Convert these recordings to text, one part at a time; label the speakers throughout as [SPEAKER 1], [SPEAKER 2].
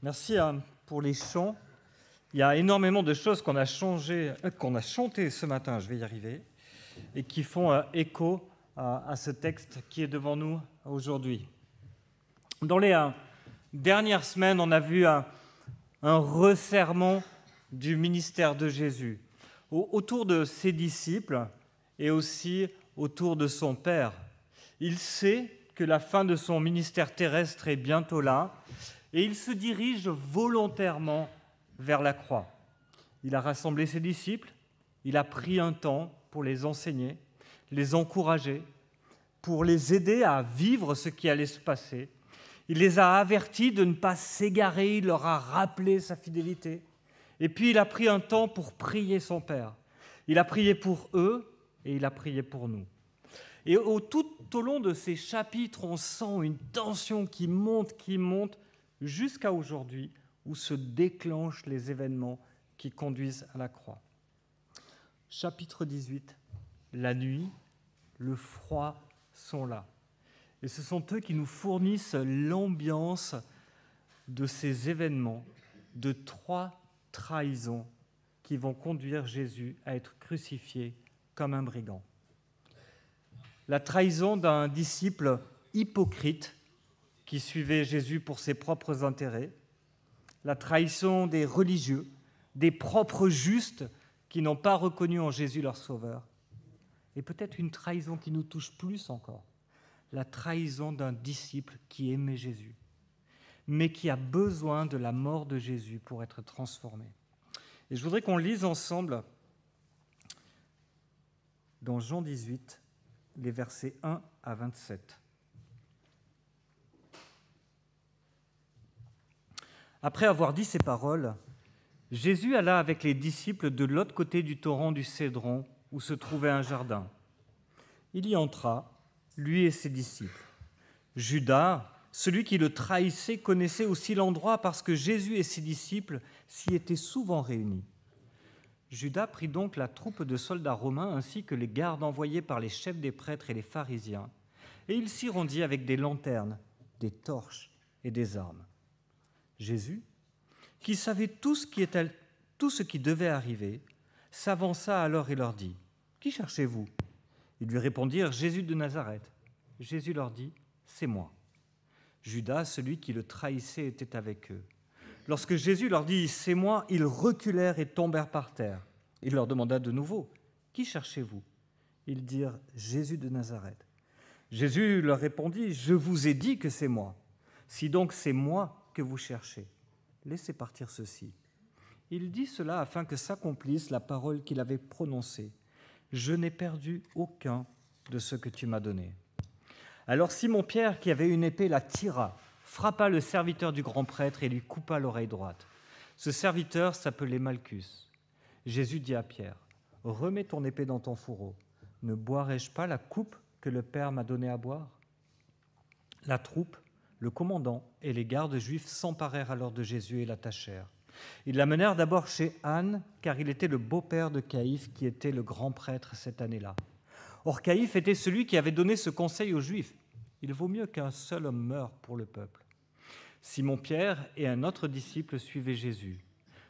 [SPEAKER 1] Merci pour les chants. Il y a énormément de choses qu'on a chantées ce matin, je vais y arriver, et qui font écho à ce texte qui est devant nous aujourd'hui. Dans les dernières semaines, on a vu un resserrement du ministère de Jésus autour de ses disciples et aussi autour de son Père. Il sait que la fin de son ministère terrestre est bientôt là et il se dirige volontairement vers la croix. Il a rassemblé ses disciples, il a pris un temps pour les enseigner, les encourager, pour les aider à vivre ce qui allait se passer. Il les a avertis de ne pas s'égarer, il leur a rappelé sa fidélité. Et puis il a pris un temps pour prier son Père. Il a prié pour eux et il a prié pour nous. Et tout au long de ces chapitres, on sent une tension qui monte, jusqu'à aujourd'hui, où se déclenchent les événements qui conduisent à la croix. Chapitre 18, la nuit, le froid sont là. Et ce sont eux qui nous fournissent l'ambiance de ces événements, de 3 trahisons qui vont conduire Jésus à être crucifié comme un brigand. La trahison d'un disciple hypocrite qui suivait Jésus pour ses propres intérêts, la trahison des religieux, des propres justes qui n'ont pas reconnu en Jésus leur sauveur, et peut-être une trahison qui nous touche plus encore, la trahison d'un disciple qui aimait Jésus, mais qui a besoin de la mort de Jésus pour être transformé. Et je voudrais qu'on lise ensemble dans Jean 18, les versets 1 à 27. Après avoir dit ces paroles, Jésus alla avec les disciples de l'autre côté du torrent du Cédron, où se trouvait un jardin. Il y entra, lui et ses disciples. Judas, celui qui le trahissait, connaissait aussi l'endroit parce que Jésus et ses disciples s'y étaient souvent réunis. Judas prit donc la troupe de soldats romains ainsi que les gardes envoyés par les chefs des prêtres et les pharisiens, et il s'y rendit avec des lanternes, des torches et des armes. Jésus, qui savait tout ce qui devait arriver, s'avança alors et leur dit : « Qui cherchez-vous » Ils lui répondirent : « Jésus de Nazareth. » Jésus leur dit : « C'est moi. » Judas, celui qui le trahissait, était avec eux. Lorsque Jésus leur dit « C'est moi », ils reculèrent et tombèrent par terre. Il leur demanda de nouveau : « Qui cherchez-vous » Ils dirent : « Jésus de Nazareth. » Jésus leur répondit : « Je vous ai dit que c'est moi. Si donc c'est moi que vous cherchez, laissez partir ceux-ci. » Il dit cela afin que s'accomplisse la parole qu'il avait prononcée : « Je n'ai perdu aucun de ceux que tu m'as donnés. » Alors Simon-Pierre, qui avait une épée, la tira, frappa le serviteur du grand prêtre et lui coupa l'oreille droite. Ce serviteur s'appelait Malchus. Jésus dit à Pierre : « Remets ton épée dans ton fourreau. Ne boirai-je pas la coupe que le Père m'a donnée à boire ?» La troupe, le commandant et les gardes juifs s'emparèrent alors de Jésus et l'attachèrent. Ils l'amenèrent d'abord chez Anne, car il était le beau-père de Caïphe, qui était le grand prêtre cette année-là. Or Caïphe était celui qui avait donné ce conseil aux Juifs : il vaut mieux qu'un seul homme meure pour le peuple. Simon-Pierre et un autre disciple suivaient Jésus.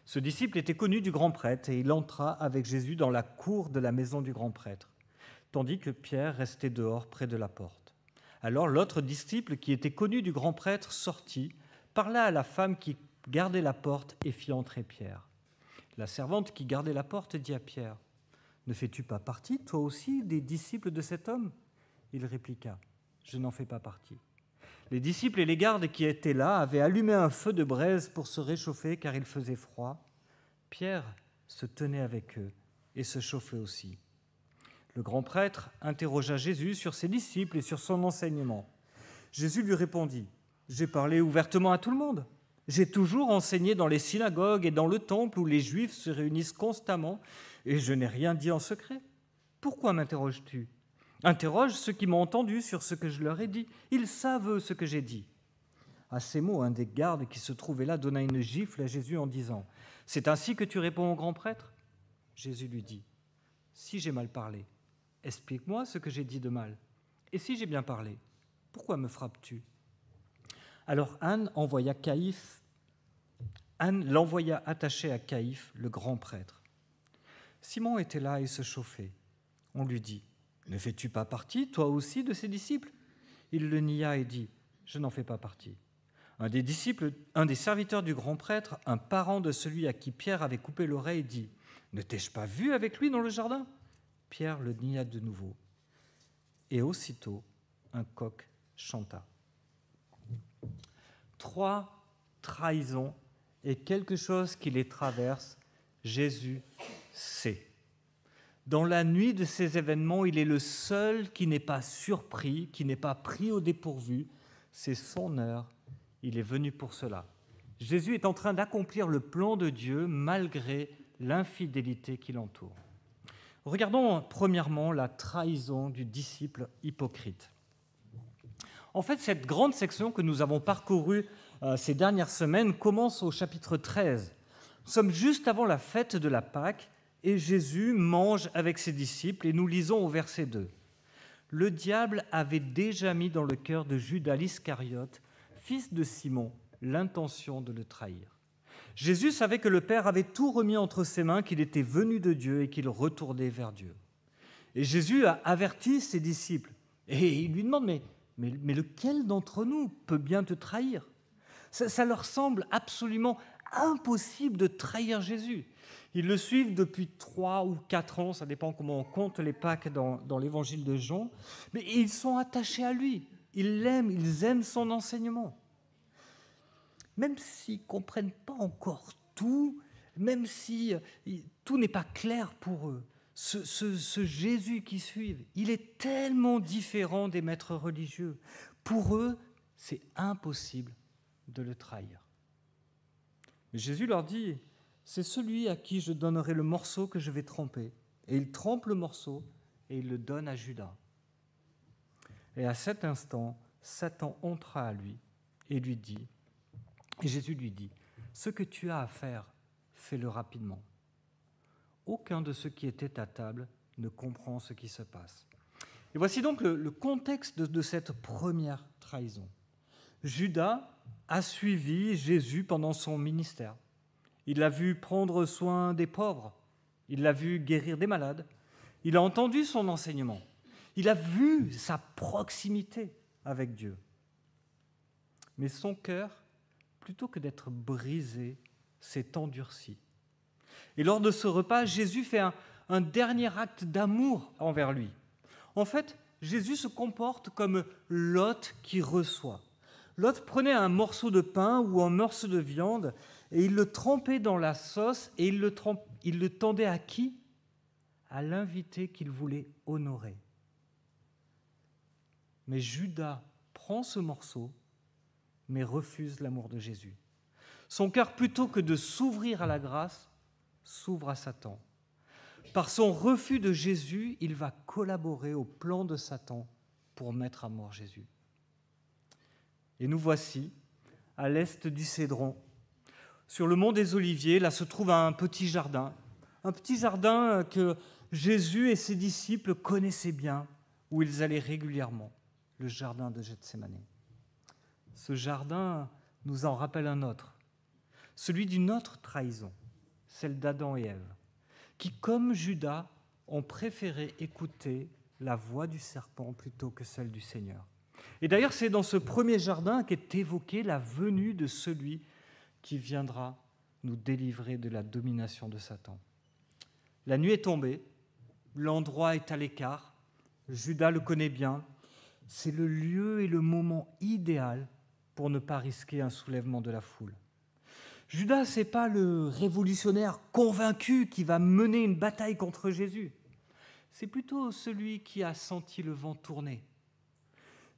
[SPEAKER 1] Ce disciple était connu du grand prêtre et il entra avec Jésus dans la cour de la maison du grand prêtre, tandis que Pierre restait dehors près de la porte. Alors l'autre disciple, qui était connu du grand prêtre, sortit, parla à la femme qui gardait la porte et fit entrer Pierre. La servante qui gardait la porte dit à Pierre : « Ne fais-tu pas partie, toi aussi, des disciples de cet homme ?» Il répliqua : « Je n'en fais pas partie. » Les disciples et les gardes qui étaient là avaient allumé un feu de braise pour se réchauffer car il faisait froid. Pierre se tenait avec eux et se chauffait aussi. Le grand prêtre interrogea Jésus sur ses disciples et sur son enseignement. Jésus lui répondit : « J'ai parlé ouvertement à tout le monde. J'ai toujours enseigné dans les synagogues et dans le temple où les Juifs se réunissent constamment, et je n'ai rien dit en secret. Pourquoi m'interroges-tu ? Interroge ceux qui m'ont entendu sur ce que je leur ai dit. Ils savent ce que j'ai dit. » À ces mots, un des gardes qui se trouvait là donna une gifle à Jésus en disant : « C'est ainsi que tu réponds au grand prêtre ?» Jésus lui dit : « Si j'ai mal parlé, explique-moi ce que j'ai dit de mal. Et si j'ai bien parlé, pourquoi me frappes-tu » Alors Anne envoya Caïphe Anne l'envoya attacher à Caïphe, le grand prêtre. Simon était là et se chauffait. On lui dit, « Ne fais-tu pas partie, toi aussi, de ses disciples ?» Il le nia et dit, « Je n'en fais pas partie. » Un des serviteurs du grand prêtre, un parent de celui à qui Pierre avait coupé l'oreille, dit, « Ne t'ai-je pas vu avec lui dans le jardin ?» Pierre le nia de nouveau. Et aussitôt, un coq chanta. 3 trahisons et quelque chose qui les traverse, Jésus sait. Dans la nuit de ces événements, il est le seul qui n'est pas surpris, qui n'est pas pris au dépourvu. C'est son heure, il est venu pour cela. Jésus est en train d'accomplir le plan de Dieu malgré l'infidélité qui l'entoure. Regardons premièrement la trahison du disciple hypocrite. En fait, cette grande section que nous avons parcourue ces dernières semaines commence au chapitre 13. Nous sommes juste avant la fête de la Pâque et Jésus mange avec ses disciples et nous lisons au verset 2. Le diable avait déjà mis dans le cœur de Judas l'Iscariote, fils de Simon, l'intention de le trahir. Jésus savait que le Père avait tout remis entre ses mains, qu'il était venu de Dieu et qu'il retournait vers Dieu. Et Jésus a averti ses disciples et il lui demande mais lequel d'entre nous peut bien te trahir ? Ça leur semble absolument impossible de trahir Jésus. Ils le suivent depuis 3 ou 4 ans, ça dépend comment on compte les Pâques dans l'évangile de Jean, mais ils sont attachés à lui. Ils l'aiment, ils aiment son enseignement. Même s'ils ne comprennent pas encore tout, même si tout n'est pas clair pour eux, ce Jésus qu'ils suivent, il est tellement différent des maîtres religieux. Pour eux, c'est impossible de le trahir. Mais Jésus leur dit, c'est celui à qui je donnerai le morceau que je vais tremper. Et il trempe le morceau et il le donne à Judas. Et à cet instant, Satan entra à lui et Jésus lui dit, ce que tu as à faire, fais-le rapidement. Aucun de ceux qui étaient à table ne comprend ce qui se passe. Et voici donc le contexte de cette première trahison. Judas a suivi Jésus pendant son ministère. Il l'a vu prendre soin des pauvres, il l'a vu guérir des malades, il a entendu son enseignement, il a vu sa proximité avec Dieu. Mais son cœur, plutôt que d'être brisé, s'est endurci. Et lors de ce repas, Jésus fait un dernier acte d'amour envers lui. En fait, Jésus se comporte comme l'hôte qui reçoit. L'hôte prenait un morceau de pain ou un morceau de viande et il le trempait dans la sauce et il le tendait à qui ? À l'invité qu'il voulait honorer. Mais Judas prend ce morceau mais refuse l'amour de Jésus. Son cœur, plutôt que de s'ouvrir à la grâce, s'ouvre à Satan. Par son refus de Jésus, il va collaborer au plan de Satan pour mettre à mort Jésus. Et nous voici à l'est du Cédron. Sur le mont des Oliviers, là se trouve un petit jardin que Jésus et ses disciples connaissaient bien, où ils allaient régulièrement, le jardin de Gethsémani. Ce jardin nous en rappelle un autre, celui d'une autre trahison, celle d'Adam et Ève, qui, comme Judas, ont préféré écouter la voix du serpent plutôt que celle du Seigneur. Et d'ailleurs, c'est dans ce premier jardin qu'est évoquée la venue de celui qui viendra nous délivrer de la domination de Satan. La nuit est tombée, l'endroit est à l'écart, Judas le connaît bien, c'est le lieu et le moment idéal pour ne pas risquer un soulèvement de la foule. Judas, ce n'est pas le révolutionnaire convaincu qui va mener une bataille contre Jésus. C'est plutôt celui qui a senti le vent tourner.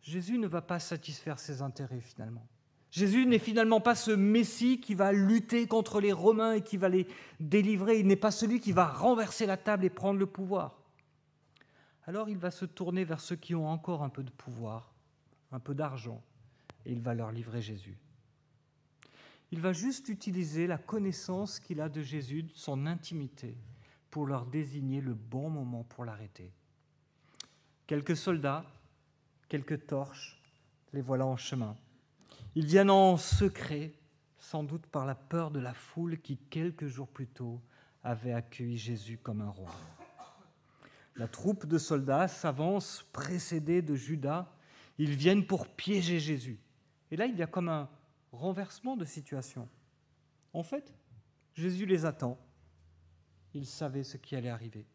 [SPEAKER 1] Jésus ne va pas satisfaire ses intérêts finalement. Jésus n'est finalement pas ce Messie qui va lutter contre les Romains et qui va les délivrer. Il n'est pas celui qui va renverser la table et prendre le pouvoir. Alors il va se tourner vers ceux qui ont encore un peu de pouvoir, un peu d'argent, et il va leur livrer Jésus. Il va juste utiliser la connaissance qu'il a de Jésus, de son intimité, pour leur désigner le bon moment pour l'arrêter. Quelques soldats, quelques torches, les voilà en chemin. Ils viennent en secret, sans doute par la peur de la foule qui, quelques jours plus tôt, avait accueilli Jésus comme un roi. La troupe de soldats s'avance, précédée de Judas. Ils viennent pour piéger Jésus. Et là, il y a comme un renversement de situation. En fait, Jésus les attend. Il savait ce qui allait arriver.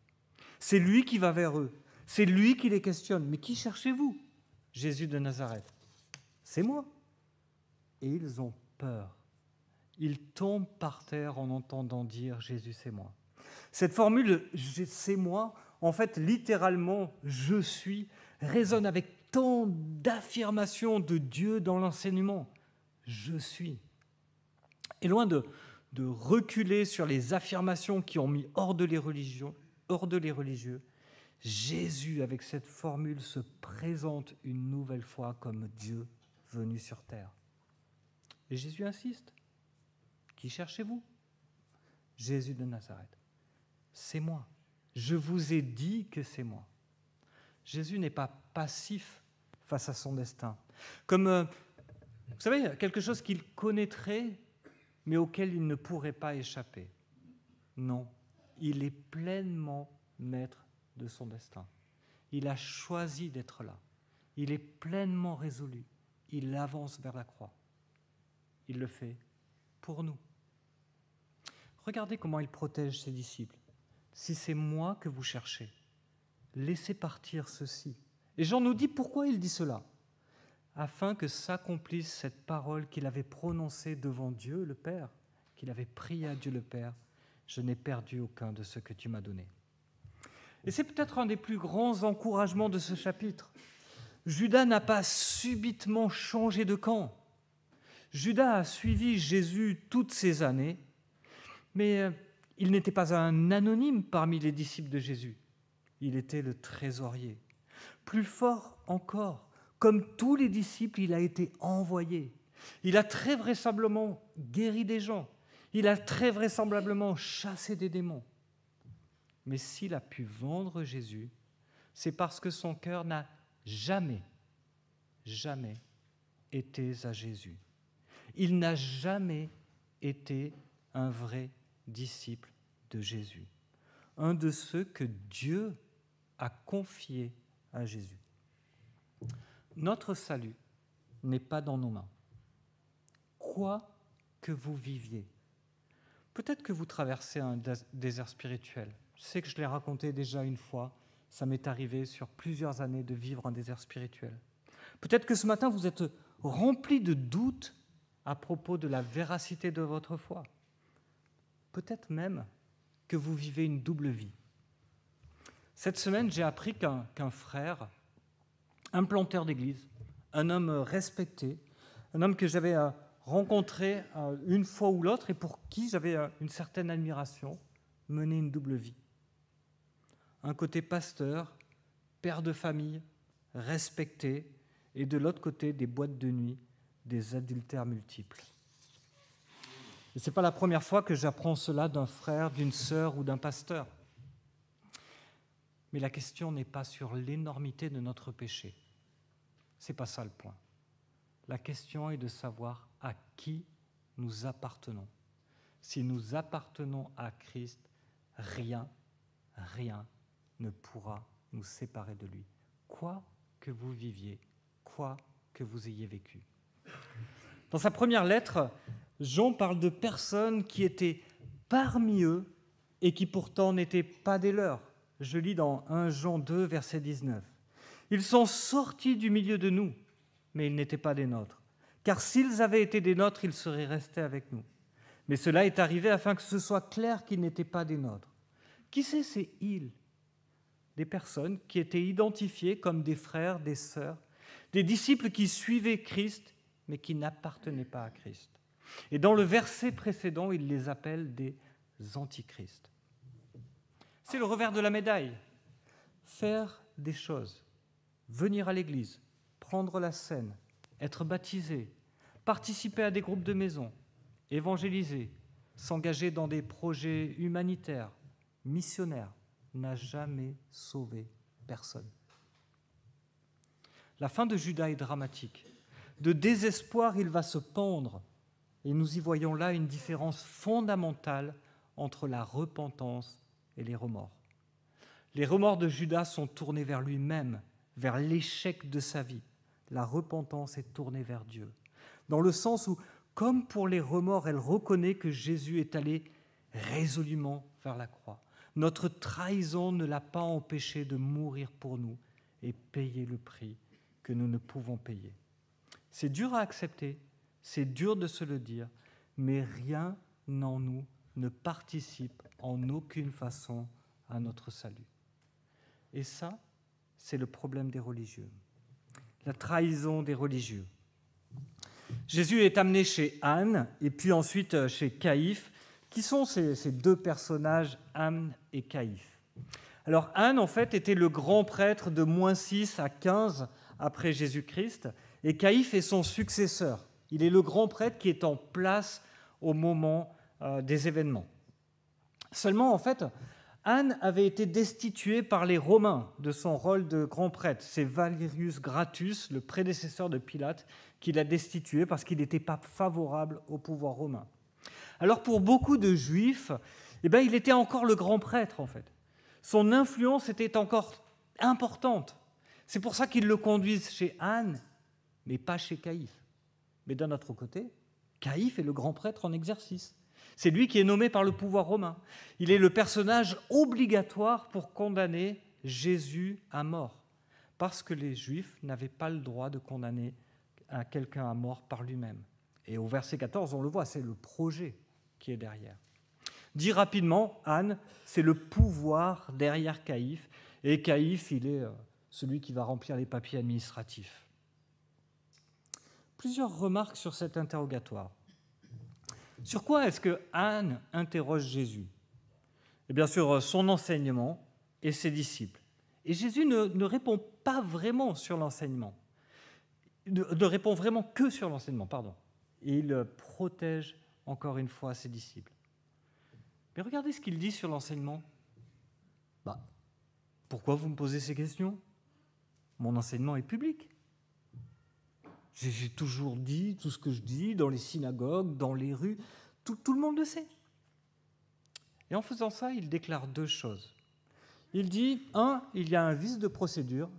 [SPEAKER 1] C'est lui qui va vers eux. C'est lui qui les questionne. Mais qui cherchez-vous ? Jésus de Nazareth. C'est moi. Et ils ont peur. Ils tombent par terre en entendant dire « Jésus, c'est moi ». Cette formule « c'est moi », en fait, littéralement « je suis », résonne avec tant d'affirmations de Dieu dans l'enseignement. « Je suis ». Et loin de reculer sur les affirmations qui ont mis hors de les religieux, Jésus, avec cette formule, se présente une nouvelle fois comme Dieu venu sur terre. Et Jésus insiste. Qui cherchez-vous ? Jésus de Nazareth. C'est moi. Je vous ai dit que c'est moi. Jésus n'est pas passif face à son destin. Comme, vous savez, quelque chose qu'il connaîtrait, mais auquel il ne pourrait pas échapper. Non, il est pleinement maître de son destin. Il a choisi d'être là. Il est pleinement résolu. Il avance vers la croix. Il le fait pour nous. Regardez comment il protège ses disciples. Si c'est moi que vous cherchez, laissez partir ceux-ci. Et Jean nous dit pourquoi il dit cela. Afin que s'accomplisse cette parole qu'il avait prononcée devant Dieu le Père, qu'il avait prié à Dieu le Père. Je n'ai perdu aucun de ce que tu m'as donné. Et c'est peut-être un des plus grands encouragements de ce chapitre. Judas n'a pas subitement changé de camp. Judas a suivi Jésus toutes ces années, mais il n'était pas un anonyme parmi les disciples de Jésus. Il était le trésorier. Plus fort encore, comme tous les disciples, il a été envoyé. Il a très vraisemblablement guéri des gens. Il a très vraisemblablement chassé des démons. Mais s'il a pu vendre Jésus, c'est parce que son cœur n'a jamais été à Jésus. Il n'a jamais été un vrai disciple de Jésus, un de ceux que Dieu a confiés à Jésus. Notre salut n'est pas dans nos mains. Quoi que vous viviez, peut-être que vous traversez un désert spirituel. Je sais que je l'ai raconté déjà une fois, ça m'est arrivé sur plusieurs années de vivre un désert spirituel. Peut-être que ce matin, vous êtes rempli de doutes à propos de la véracité de votre foi. Peut-être même que vous vivez une double vie. Cette semaine, j'ai appris qu'un frère, un planteur d'église, un homme respecté, un homme que j'avais rencontré une fois ou l'autre et pour qui j'avais une certaine admiration, menait une double vie. Un côté pasteur, père de famille, respecté, et de l'autre côté, des boîtes de nuit, des adultères multiples. Et ce n'est pas la première fois que j'apprends cela d'un frère, d'une sœur ou d'un pasteur. Mais la question n'est pas sur l'énormité de notre péché. Ce n'est pas ça le point. La question est de savoir à qui nous appartenons. Si nous appartenons à Christ, rien ne pourra nous séparer de lui. Quoi que vous viviez, quoi que vous ayez vécu. Dans sa première lettre, Jean parle de personnes qui étaient parmi eux et qui pourtant n'étaient pas des leurs. Je lis dans 1 Jean 2, verset 19. « Ils sont sortis du milieu de nous, mais ils n'étaient pas des nôtres. Car s'ils avaient été des nôtres, ils seraient restés avec nous. Mais cela est arrivé afin que ce soit clair qu'ils n'étaient pas des nôtres. » Qui c'est ces « ils » ? Des personnes qui étaient identifiées comme des frères, des sœurs, des disciples qui suivaient Christ, mais qui n'appartenaient pas à Christ. Et dans le verset précédent, il les appelle des antichrists. C'est le revers de la médaille. Faire des choses, venir à l'église, prendre la scène, être baptisé, participer à des groupes de maison, évangéliser, s'engager dans des projets humanitaires, missionnaires, n'a jamais sauvé personne. La fin de Judas est dramatique. De désespoir, il va se pendre. Et nous y voyons là une différence fondamentale entre la repentance et les remords. Les remords de Judas sont tournés vers lui-même, vers l'échec de sa vie. La repentance est tournée vers Dieu. Dans le sens où, comme pour les remords, elle reconnaît que Jésus est allé résolument vers la croix. Notre trahison ne l'a pas empêché de mourir pour nous et payer le prix que nous ne pouvons payer. C'est dur à accepter, c'est dur de se le dire, mais rien en nous ne participe en aucune façon à notre salut. Et ça, c'est le problème des religieux, la trahison des religieux. Jésus est amené chez Anne et puis ensuite chez Caïphe. Qui sont ces deux personnages, Anne et Caïphe? Alors Anne, en fait, était le grand prêtre de -6 à 15 après Jésus-Christ, et Caïphe est son successeur. Il est le grand prêtre qui est en place au moment des événements. Seulement, en fait, Anne avait été destituée par les Romains de son rôle de grand prêtre. C'est Valerius Gratus, le prédécesseur de Pilate, qui l'a destitué parce qu'il n'était pas favorable au pouvoir romain. Alors pour beaucoup de Juifs, il était encore le grand prêtre, en fait. Son influence était encore importante. C'est pour ça qu'ils le conduisent chez Anne, mais pas chez Caïphe. Mais d'un autre côté, Caïphe est le grand prêtre en exercice. C'est lui qui est nommé par le pouvoir romain. Il est le personnage obligatoire pour condamner Jésus à mort, parce que les Juifs n'avaient pas le droit de condamner quelqu'un à mort par lui-même. Et au verset 14, on le voit, c'est le projet qui est derrière. Dit rapidement, Anne, c'est le pouvoir derrière Caïphe, et Caïphe, il est celui qui va remplir les papiers administratifs. Plusieurs remarques sur cet interrogatoire. Sur quoi est-ce que Anne interroge Jésus? Et bien sûr, son enseignement et ses disciples. Et Jésus ne répond pas vraiment sur l'enseignement. Ne répond vraiment que sur l'enseignement, pardon. Et il protège encore une fois ses disciples. Mais regardez ce qu'il dit sur l'enseignement. Pourquoi vous me posez ces questions? Mon enseignement est public. J'ai toujours dit tout ce que je dis dans les synagogues, dans les rues. Tout le monde le sait. Et en faisant ça, il déclare deux choses. Il dit, 1, il y a un vice de procédure,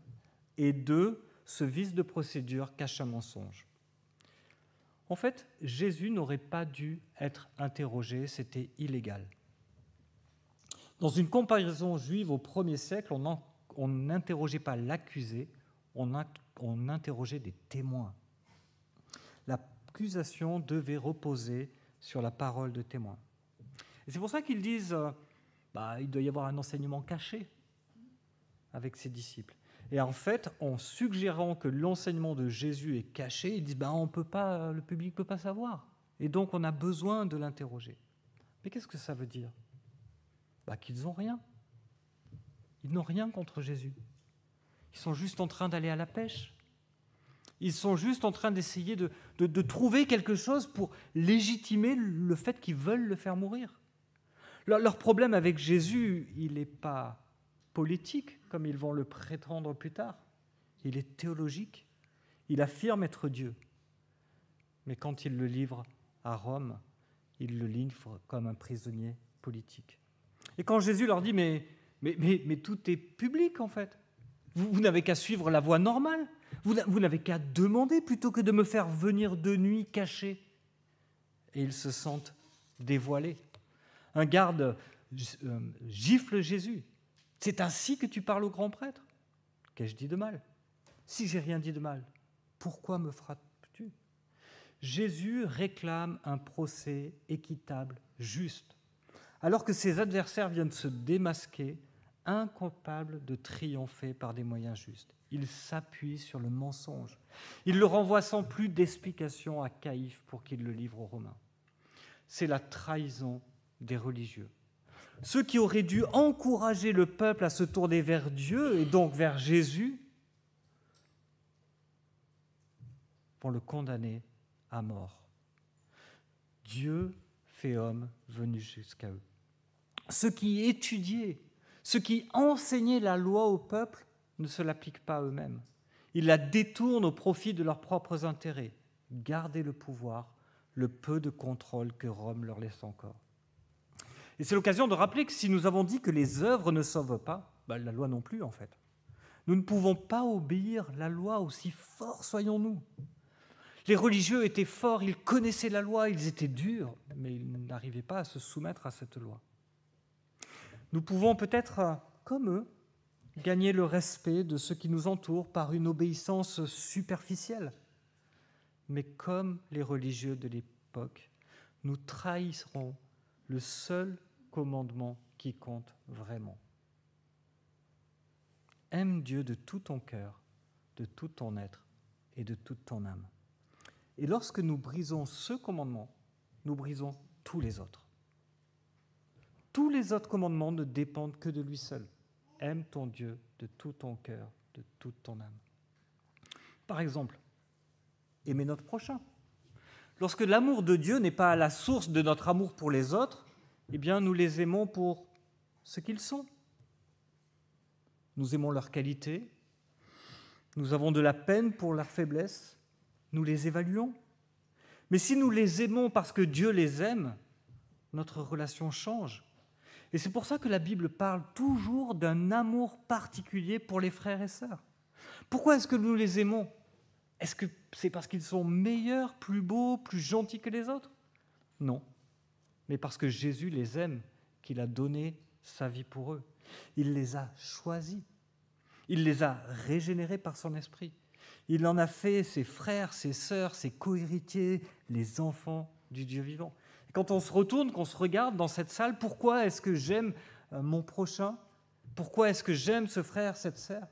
[SPEAKER 1] et 2, ce vice de procédure cache un mensonge. En fait, Jésus n'aurait pas dû être interrogé, c'était illégal. Dans une comparaison juive au 1er siècle, on n'interrogeait pas l'accusé, on interrogeait des témoins. L'accusation devait reposer sur la parole de témoins. Et c'est pour ça qu'ils disent il doit y avoir un enseignement caché avec ses disciples. Et en fait, en suggérant que l'enseignement de Jésus est caché, ils disent le public ne peut pas savoir. Et donc, on a besoin de l'interroger. Mais qu'est-ce que ça veut dire? Qu'ils n'ont rien. Ils n'ont rien contre Jésus. Ils sont juste en train d'aller à la pêche. Ils sont juste en train d'essayer de trouver quelque chose pour légitimer le fait qu'ils veulent le faire mourir. Leur problème avec Jésus, il n'est pas politique, comme ils vont le prétendre plus tard. Il est théologique. Il affirme être Dieu. Mais quand il le livre à Rome, il le livre comme un prisonnier politique. Et quand Jésus leur dit « mais tout est public, en fait. Vous n'avez qu'à suivre la voie normale. Vous n'avez qu'à demander plutôt que de me faire venir de nuit caché. » Et ils se sentent dévoilés. Un garde gifle Jésus. « C'est ainsi que tu parles au grand prêtre? Qu'ai-je dit de mal? Si j'ai rien dit de mal, pourquoi me frappes-tu » Jésus réclame un procès équitable, juste, alors que ses adversaires viennent se démasquer, incapables de triompher par des moyens justes. Il s'appuie sur le mensonge. Il le renvoie sans plus d'explication à Caïphe pour qu'il le livre aux Romains. C'est la trahison des religieux. Ceux qui auraient dû encourager le peuple à se tourner vers Dieu et donc vers Jésus vont le condamner à mort. Dieu fait homme venu jusqu'à eux. Ceux qui étudiaient, ceux qui enseignaient la loi au peuple ne se l'appliquent pas eux-mêmes. Ils la détournent au profit de leurs propres intérêts. Garder le pouvoir, le peu de contrôle que Rome leur laisse encore. Et c'est l'occasion de rappeler que si nous avons dit que les œuvres ne sauvent pas, la loi non plus en fait. Nous ne pouvons pas obéir la loi, aussi forts soyons-nous. Les religieux étaient forts, ils connaissaient la loi, ils étaient durs, mais ils n'arrivaient pas à se soumettre à cette loi. Nous pouvons peut-être, comme eux, gagner le respect de ceux qui nous entourent par une obéissance superficielle. Mais comme les religieux de l'époque, nous trahirons le seul commandement qui compte vraiment. Aime Dieu de tout ton cœur, de tout ton être et de toute ton âme. Et lorsque nous brisons ce commandement, nous brisons tous les autres. Tous les autres commandements ne dépendent que de lui seul. Aime ton Dieu de tout ton cœur, de toute ton âme. Par exemple, aimer notre prochain. Lorsque l'amour de Dieu n'est pas à la source de notre amour pour les autres, eh bien nous les aimons pour ce qu'ils sont. Nous aimons leurs qualités, nous avons de la peine pour leurs faiblesses, nous les évaluons. Mais si nous les aimons parce que Dieu les aime, notre relation change. Et c'est pour ça que la Bible parle toujours d'un amour particulier pour les frères et sœurs. Pourquoi est-ce que nous les aimons ? Est-ce que c'est parce qu'ils sont meilleurs, plus beaux, plus gentils que les autres ? Non, mais parce que Jésus les aime, qu'il a donné sa vie pour eux. Il les a choisis. Il les a régénérés par son esprit. Il en a fait ses frères, ses sœurs, ses co-héritiers, les enfants du Dieu vivant. Et quand on se retourne, qu'on se regarde dans cette salle, pourquoi est-ce que j'aime mon prochain ? Pourquoi est-ce que j'aime ce frère, cette sœur ?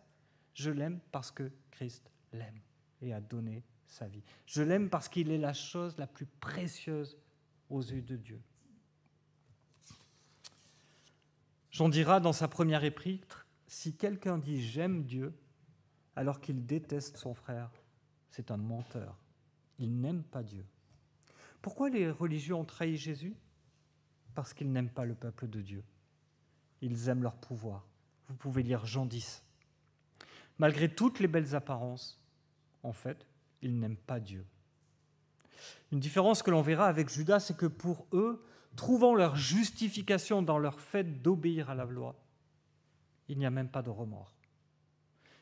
[SPEAKER 1] Je l'aime parce que Christ l'aime et a donné sa vie. Je l'aime parce qu'il est la chose la plus précieuse aux yeux de Dieu. Jean dira dans sa première épître, « Si quelqu'un dit « j'aime Dieu » alors qu'il déteste son frère, c'est un menteur. Il n'aime pas Dieu. » Pourquoi les religieux ont trahi Jésus ? Parce qu'ils n'aiment pas le peuple de Dieu. Ils aiment leur pouvoir. Vous pouvez lire Jean 10. Malgré toutes les belles apparences, en fait, ils n'aiment pas Dieu. Une différence que l'on verra avec Judas, c'est que pour eux, trouvant leur justification dans leur fait d'obéir à la loi, il n'y a même pas de remords.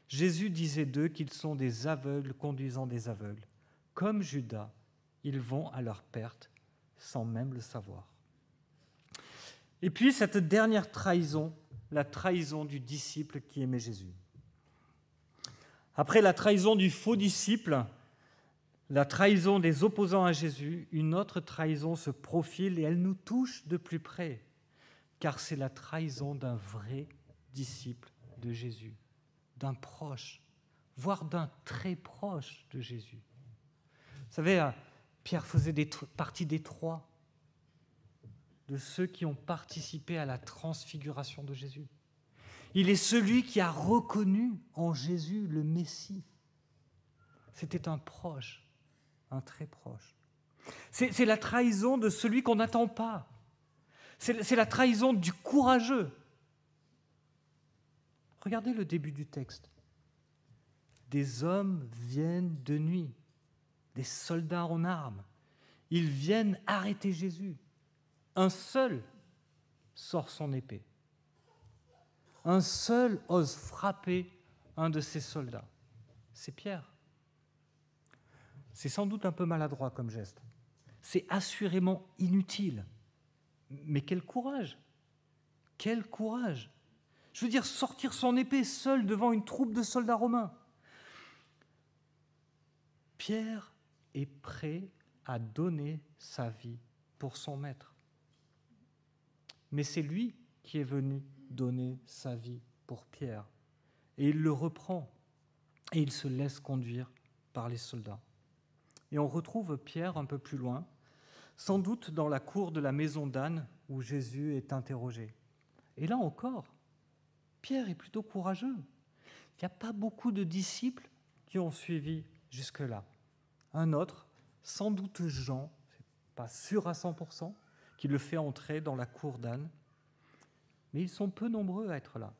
[SPEAKER 1] Jésus disait d'eux qu'ils sont des aveugles conduisant des aveugles. Comme Judas, ils vont à leur perte sans même le savoir. Et puis cette dernière trahison, la trahison du disciple qui aimait Jésus. Après la trahison du faux disciple, la trahison des opposants à Jésus, une autre trahison se profile et elle nous touche de plus près, car c'est la trahison d'un vrai disciple de Jésus, d'un proche, voire d'un très proche de Jésus. Vous savez, Pierre faisait partie des trois, de ceux qui ont participé à la transfiguration de Jésus. Il est celui qui a reconnu en Jésus le Messie. C'était un proche, un très proche. C'est la trahison de celui qu'on n'attend pas. C'est la trahison du courageux. Regardez le début du texte. Des hommes viennent de nuit, des soldats en armes. Ils viennent arrêter Jésus. Un seul sort son épée. Un seul ose frapper un de ces soldats. C'est Pierre. C'est sans doute un peu maladroit comme geste. C'est assurément inutile. Mais quel courage! Quel courage! Je veux dire, sortir son épée seul devant une troupe de soldats romains. Pierre est prêt à donner sa vie pour son maître. Mais c'est lui qui est venu donner sa vie pour Pierre. Et il le reprend et il se laisse conduire par les soldats. Et on retrouve Pierre un peu plus loin, sans doute dans la cour de la maison d'Anne où Jésus est interrogé. Et là encore, Pierre est plutôt courageux. Il n'y a pas beaucoup de disciples qui ont suivi jusque-là. Un autre, sans doute Jean, c'est pas sûr à 100%, qui le fait entrer dans la cour d'Anne. Mais ils sont peu nombreux à être là.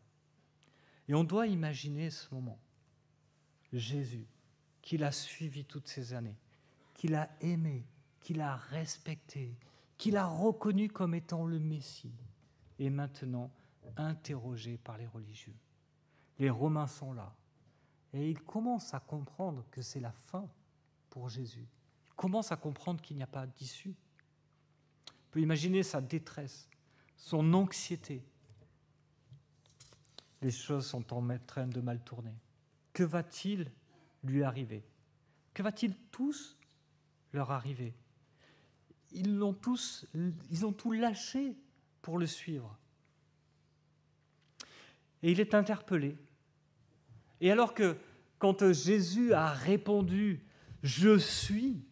[SPEAKER 1] Et on doit imaginer ce moment. Jésus, qu'il a suivi toutes ces années, qu'il a aimé, qu'il a respecté, qu'il a reconnu comme étant le Messie, est maintenant interrogé par les religieux. Les Romains sont là, et ils commencent à comprendre que c'est la fin pour Jésus. Ils commencent à comprendre qu'il n'y a pas d'issue. On peut imaginer sa détresse, son anxiété. Les choses sont en train de mal tourner. Que va-t-il lui arriver? Que va-t-il tous leur arriver? Ils ont tout lâché pour le suivre. Et il est interpellé. Et alors que, quand Jésus a répondu « Je suis »,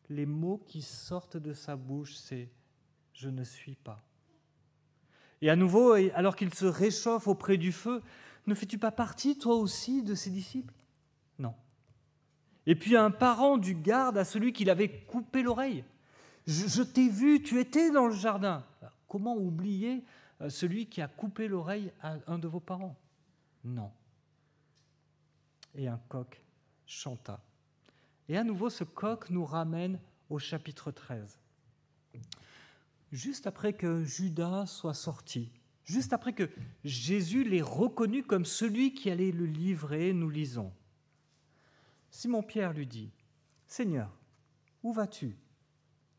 [SPEAKER 1] les mots qui sortent de sa bouche, c'est « Je ne suis pas ». Et à nouveau, alors qu'il se réchauffe auprès du feu, « Ne fais-tu pas partie, toi aussi, de ses disciples ?» Non. Et puis un parent du garde à celui qui l'avait coupé l'oreille. « Je t'ai vu, tu étais dans le jardin. » Comment oublier celui qui a coupé l'oreille à un de vos parents? Non. Et un coq chanta. Et à nouveau, ce coq nous ramène au chapitre 13. Juste après que Judas soit sorti, juste après que Jésus l'ait reconnu comme celui qui allait le livrer, nous lisons. Simon-Pierre lui dit, « Seigneur, où vas-tu »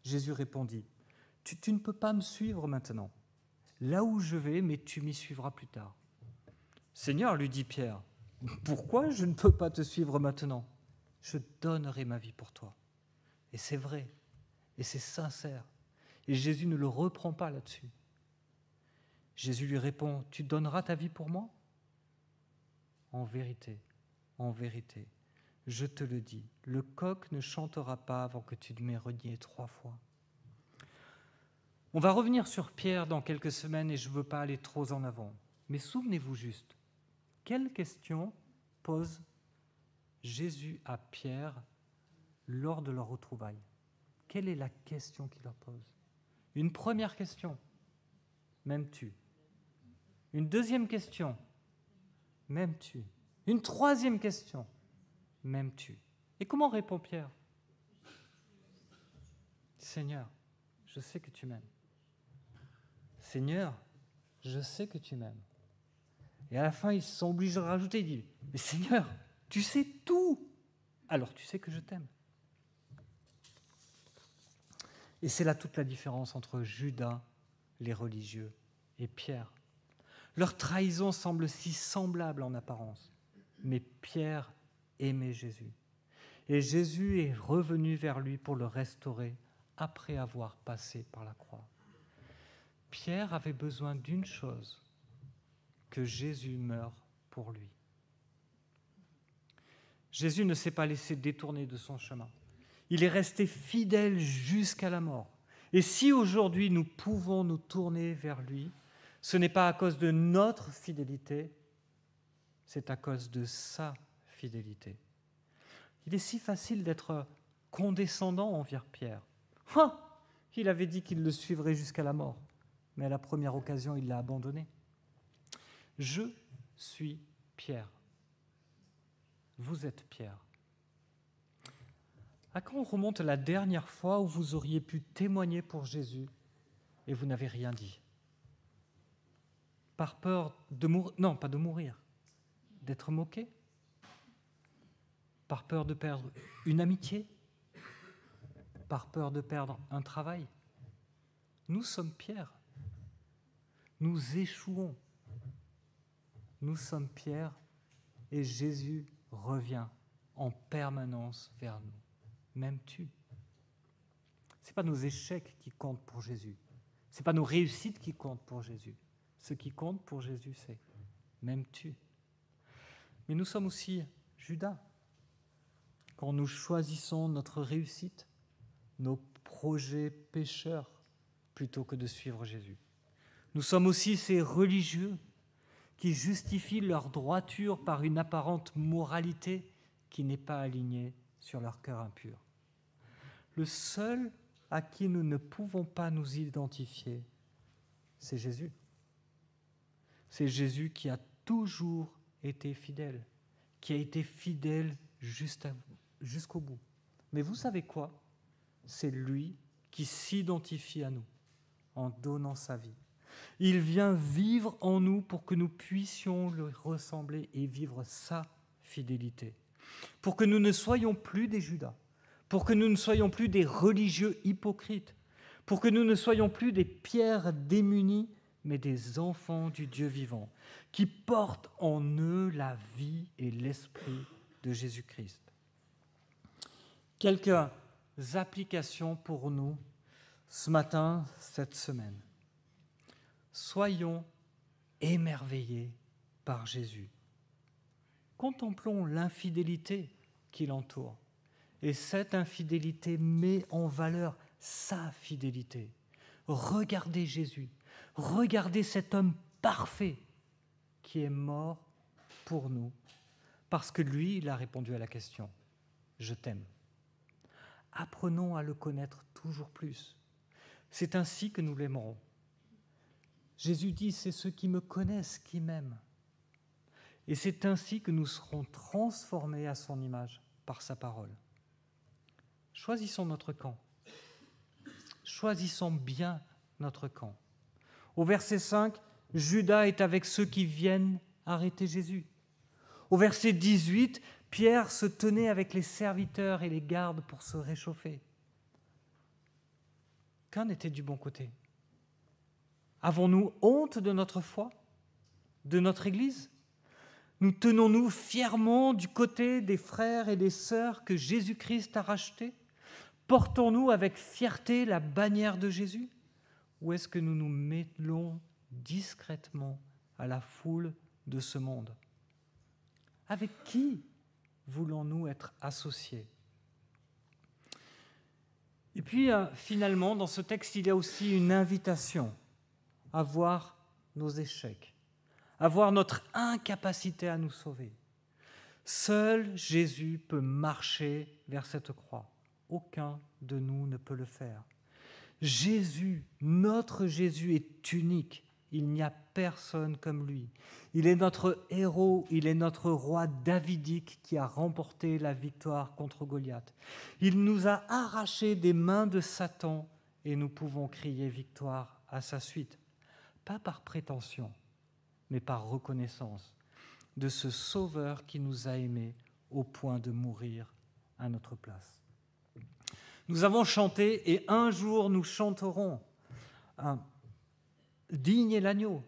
[SPEAKER 1] Jésus répondit, « Tu ne peux pas me suivre maintenant. Là où je vais, mais tu m'y suivras plus tard. » « Seigneur, lui dit Pierre, pourquoi je ne peux pas te suivre maintenant? Je donnerai ma vie pour toi. » Et c'est vrai, et c'est sincère. Et Jésus ne le reprend pas là-dessus. Jésus lui répond, « Tu donneras ta vie pour moi? En vérité, je te le dis, le coq ne chantera pas avant que tu m'aies renié 3 fois. » On va revenir sur Pierre dans quelques semaines et je ne veux pas aller trop en avant. Mais souvenez-vous juste, quelle question pose Jésus à Pierre lors de leur retrouvaille? Quelle est la question qu'il leur pose? Une première question, m'aimes-tu? Une deuxième question, m'aimes-tu? Une troisième question, m'aimes-tu? Et comment répond Pierre? Seigneur, je sais que tu m'aimes. Seigneur, je sais que tu m'aimes. Et à la fin, ils sont obligés de rajouter, ils disent, mais Seigneur, tu sais tout, alors tu sais que je t'aime. Et c'est là toute la différence entre Judas, les religieux, et Pierre. Leur trahison semble si semblable en apparence, mais Pierre aimait Jésus. Et Jésus est revenu vers lui pour le restaurer après avoir passé par la croix. Pierre avait besoin d'une chose, que Jésus meure pour lui. Jésus ne s'est pas laissé détourner de son chemin. Il est resté fidèle jusqu'à la mort. Et si aujourd'hui nous pouvons nous tourner vers lui, ce n'est pas à cause de notre fidélité, c'est à cause de sa fidélité. Il est si facile d'être condescendant envers Pierre. Il avait dit qu'il le suivrait jusqu'à la mort, mais à la première occasion, il l'a abandonné. Je suis Pierre. Vous êtes Pierre. À quand remonte la dernière fois où vous auriez pu témoigner pour Jésus et vous n'avez rien dit? Par peur de mourir, non, pas de mourir, d'être moqué? Par peur de perdre une amitié? Par peur de perdre un travail? Nous sommes Pierre. Nous échouons. Nous sommes Pierre et Jésus revient en permanence vers nous. M'aimes-tu? Ce n'est pas nos échecs qui comptent pour Jésus. Ce n'est pas nos réussites qui comptent pour Jésus. Ce qui compte pour Jésus, c'est m'aimes-tu? Mais nous sommes aussi Judas. Quand nous choisissons notre réussite, nos projets pécheurs, plutôt que de suivre Jésus. Nous sommes aussi ces religieux qui justifient leur droiture par une apparente moralité qui n'est pas alignée sur leur cœur impur. Le seul à qui nous ne pouvons pas nous identifier, c'est Jésus. C'est Jésus qui a toujours été fidèle, qui a été fidèle jusqu'au bout. Mais vous savez quoi? c'est lui qui s'identifie à nous en donnant sa vie. Il vient vivre en nous pour que nous puissions lui ressembler et vivre sa fidélité. Pour que nous ne soyons plus des Judas, pour que nous ne soyons plus des religieux hypocrites, pour que nous ne soyons plus des pierres démunies, mais des enfants du Dieu vivant, qui portent en eux la vie et l'esprit de Jésus-Christ. Quelques applications pour nous ce matin, cette semaine. Soyons émerveillés par Jésus. Contemplons l'infidélité qui l'entoure. Et cette infidélité met en valeur sa fidélité. Regardez Jésus. Regardez cet homme parfait qui est mort pour nous. Parce que lui, il a répondu à la question « Je t'aime ». Apprenons à le connaître toujours plus. C'est ainsi que nous l'aimerons. Jésus dit, c'est ceux qui me connaissent qui m'aiment. Et c'est ainsi que nous serons transformés à son image par sa parole. Choisissons notre camp. Choisissons bien notre camp. Au verset 5, Judas est avec ceux qui viennent arrêter Jésus. Au verset 18, Pierre se tenait avec les serviteurs et les gardes pour se réchauffer. Qu'un était du bon côté? Avons-nous honte de notre foi, de notre Église? Nous tenons-nous fièrement du côté des frères et des sœurs que Jésus-Christ a rachetés? Portons-nous avec fierté la bannière de Jésus? Ou est-ce que nous nous mêlons discrètement à la foule de ce monde? Avec qui voulons-nous être associés? Et puis, finalement, dans ce texte, il y a aussi une invitation à voir nos échecs, à voir notre incapacité à nous sauver. Seul Jésus peut marcher vers cette croix. Aucun de nous ne peut le faire. Jésus, notre Jésus est unique. Il n'y a personne comme lui. Il est notre héros, il est notre roi davidique qui a remporté la victoire contre Goliath. Il nous a arrachés des mains de Satan et nous pouvons crier victoire à sa suite. Pas par prétention, mais par reconnaissance de ce Sauveur qui nous a aimés au point de mourir à notre place. Nous avons chanté et un jour nous chanterons. Digne est l'agneau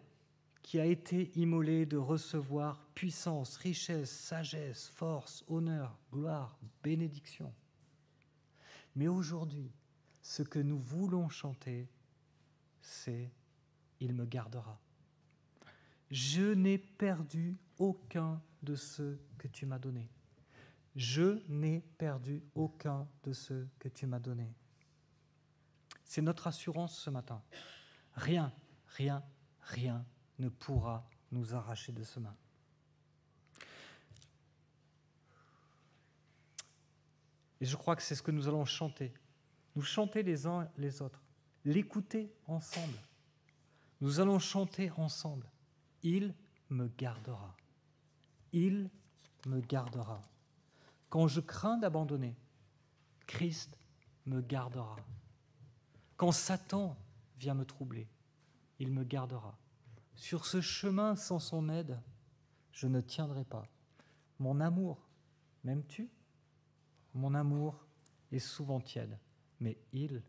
[SPEAKER 1] qui a été immolé de recevoir puissance, richesse, sagesse, force, honneur, gloire, bénédiction. Mais aujourd'hui, ce que nous voulons chanter, c'est « Il me gardera ». Je n'ai perdu aucun de ceux que tu m'as donnés. Je n'ai perdu aucun de ceux que tu m'as donnés. C'est notre assurance ce matin. Rien ne pourra nous arracher de ce main. Et je crois que c'est ce que nous allons chanter. Nous chanter les uns les autres, l'écouter ensemble. Nous allons chanter ensemble. Il me gardera. Il me gardera. Quand je crains d'abandonner, Christ me gardera. Quand Satan vient me troubler, il me gardera. Sur ce chemin sans son aide, je ne tiendrai pas. Mon amour, m'aimes-tu? Mon amour est souvent tiède, mais il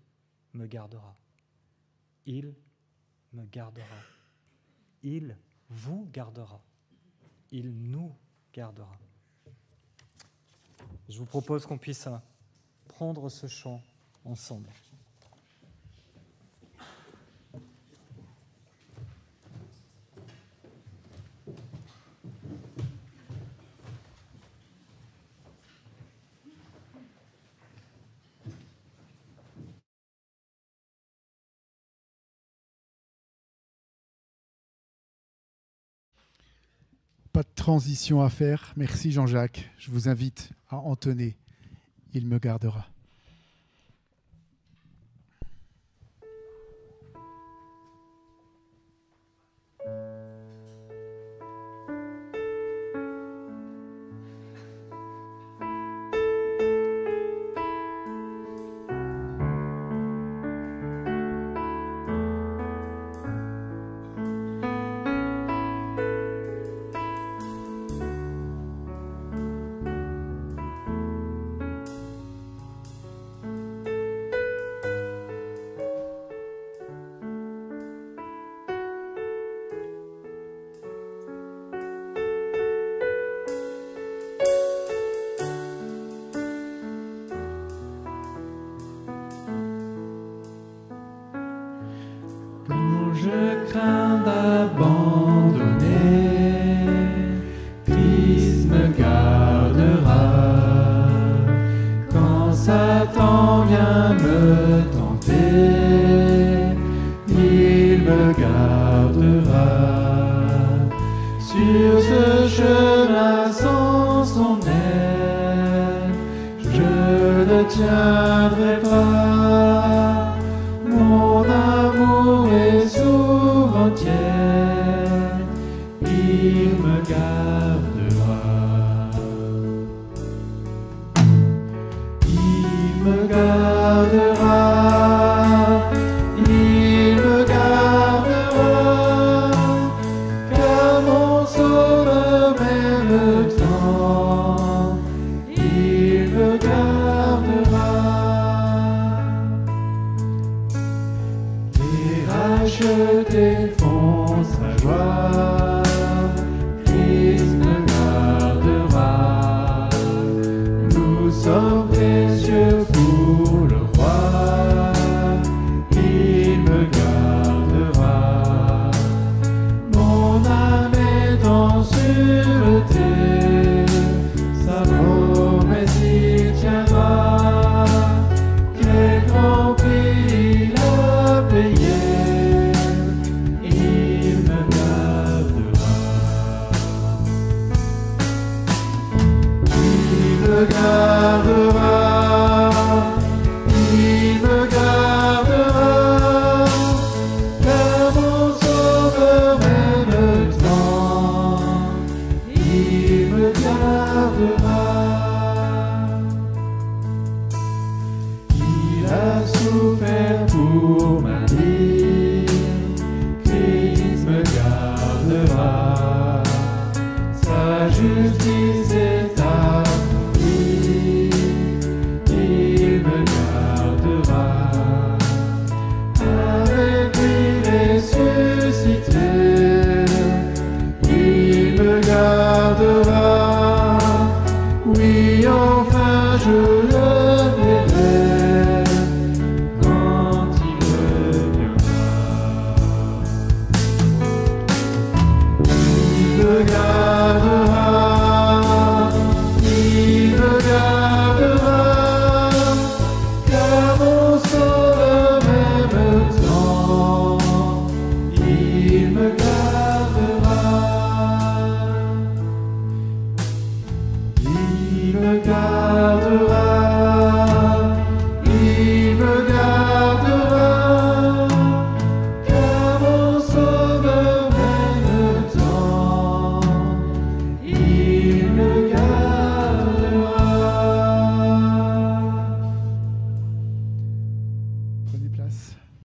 [SPEAKER 1] me gardera. Il me gardera. Il vous gardera. Il nous gardera. Je vous propose qu'on puisse prendre ce chant ensemble.
[SPEAKER 2] Pas de transition à faire. Merci Jean-Jacques. Je vous invite à entonner. Il me gardera.
[SPEAKER 3] Je crains d'abandonner, Christ me gardera. Quand Satan vient me tenter, il me gardera. Sur ce chemin sans son aide, je ne tiendrai pas. Mon amour est souvent tiède, il me gardera. Il me gardera, il me gardera, car mon sauveur m'aime tant, il me gardera. Les rachetés font sa joie,